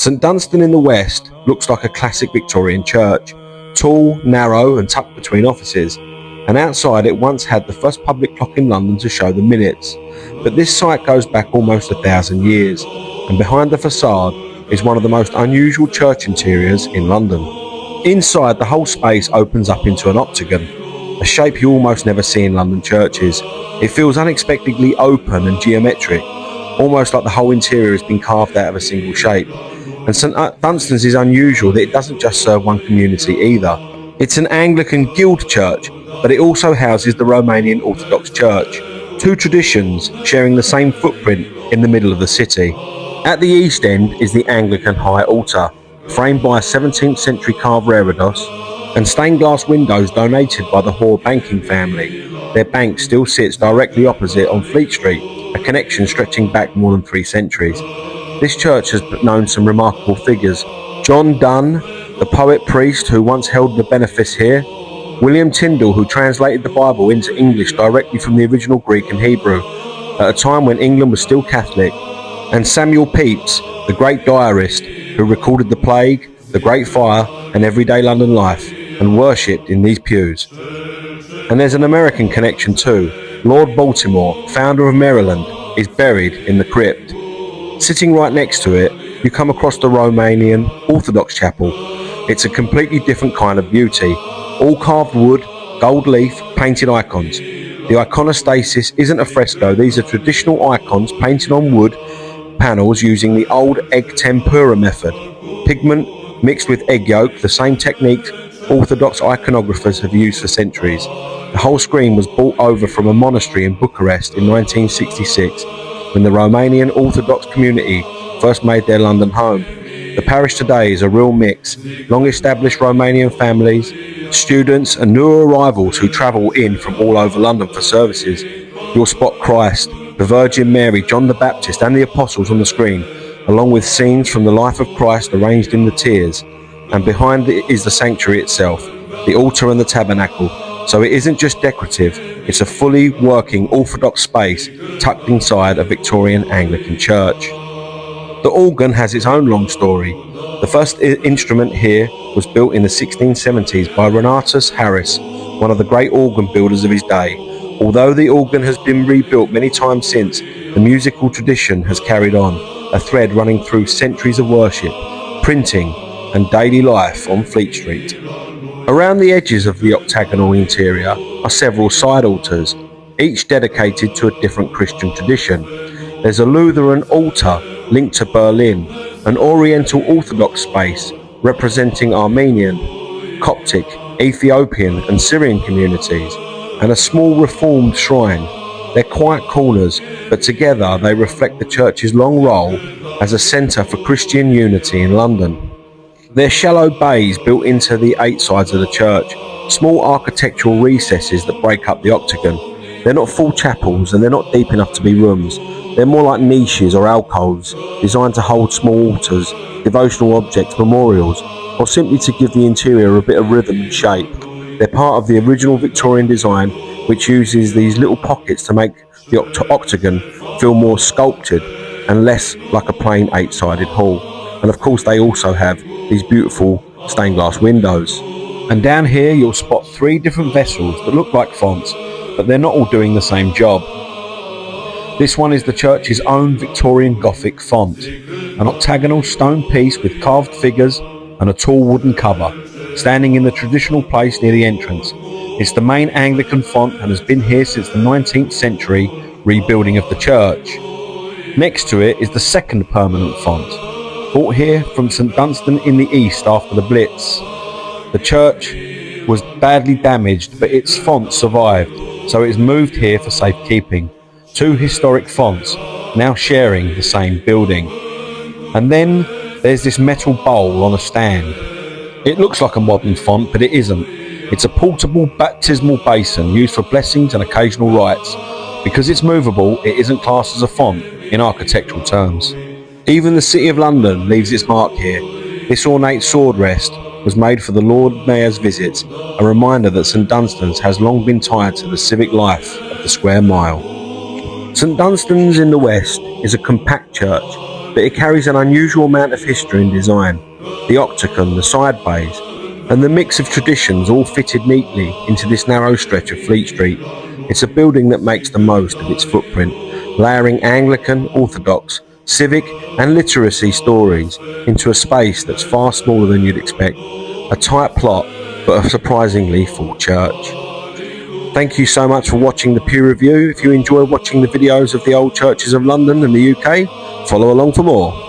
St Dunstan-in-the-West looks like a classic Victorian church, tall, narrow and tucked between offices, and outside it once had the first public clock in London to show the minutes. But this site goes back almost 1,000 years, and behind the facade is one of the most unusual church interiors in London. Inside, the whole space opens up into an octagon, a shape you almost never see in London churches. It feels unexpectedly open and geometric, almost like the whole interior has been carved out of a single shape. And St Dunstan's is unusual that it doesn't just serve one community either. It's an Anglican guild church, but it also houses the Romanian Orthodox Church, two traditions sharing the same footprint in the middle of the city. At the east end is the Anglican high altar, framed by a 17th century carved reredos, and stained glass windows donated by the Hoare banking family. Their bank still sits directly opposite on Fleet Street, a connection stretching back more than 3 centuries. This church has known some remarkable figures. John Donne, the poet-priest who once held the benefice here, William Tyndale, who translated the Bible into English directly from the original Greek and Hebrew, at a time when England was still Catholic, and Samuel Pepys, the great diarist, who recorded the plague, the Great Fire, and everyday London life, and worshipped in these pews. And there's an American connection too. Lord Baltimore, founder of Maryland, is buried in the crypt. Sitting right next to it, you come across the Romanian Orthodox chapel. It's a completely different kind of beauty. All carved wood, gold leaf, painted icons. The iconostasis isn't a fresco. These are traditional icons painted on wood panels using the old egg tempera method. Pigment mixed with egg yolk, the same technique Orthodox iconographers have used for centuries. The whole screen was brought over from a monastery in Bucharest in 1966 when the Romanian Orthodox community first made their London home. The parish today is a real mix. Long-established Romanian families, students and new arrivals who travel in from all over London for services. You'll spot Christ, the Virgin Mary, John the Baptist and the Apostles on the screen, along with scenes from the life of Christ arranged in the tiers. And behind it is the sanctuary itself, the altar and the tabernacle. So it isn't just decorative, it's a fully working Orthodox space tucked inside a Victorian Anglican church. The organ has its own long story. The first instrument here was built in the 1670s by Renatus Harris, one of the great organ builders of his day. Although the organ has been rebuilt many times since, the musical tradition has carried on, a thread running through centuries of worship, printing and daily life on Fleet Street. Around the edges of the octagonal interior are several side altars, each dedicated to a different Christian tradition. There's a Lutheran altar linked to Berlin, an Oriental Orthodox space representing Armenian, Coptic, Ethiopian and Syrian communities, and a small Reformed shrine. They're quiet corners, but together they reflect the church's long role as a centre for Christian unity in London. They're shallow bays built into the 8 sides of the church, small architectural recesses that break up the octagon. They're not full chapels and they're not deep enough to be rooms. They're more like niches or alcoves, designed to hold small altars, devotional objects, memorials, or simply to give the interior a bit of rhythm and shape. They're part of the original Victorian design, which uses these little pockets to make the octagon feel more sculpted and less like a plain 8-sided hall. And of course they also have these beautiful stained glass windows. And down here you'll spot 3 different vessels that look like fonts, but they're not all doing the same job. This one is the church's own Victorian Gothic font, an octagonal stone piece with carved figures and a tall wooden cover, standing in the traditional place near the entrance. It's the main Anglican font and has been here since the 19th century rebuilding of the church. Next to it is the second permanent font, brought here from St Dunstan-in-the-West after the Blitz. The church was badly damaged, but its font survived, so it is moved here for safekeeping. 2 historic fonts, now sharing the same building. And then there's this metal bowl on a stand. It looks like a modern font, but it isn't. It's a portable baptismal basin used for blessings and occasional rites. Because it's movable, it isn't classed as a font in architectural terms. Even the City of London leaves its mark here. This ornate sword rest was made for the Lord Mayor's visits, a reminder that St Dunstan's has long been tied to the civic life of the square mile. St Dunstan's in the West is a compact church, but it carries an unusual amount of history and design. The octagon, the side bays, and the mix of traditions all fitted neatly into this narrow stretch of Fleet Street. It's a building that makes the most of its footprint, layering Anglican, Orthodox, civic and literacy stories into a space that's far smaller than you'd expect. A tight plot, but a surprisingly full church. Thank you so much for watching the Pew Review. If you enjoy watching the videos of the old churches of London and the UK, follow along for more.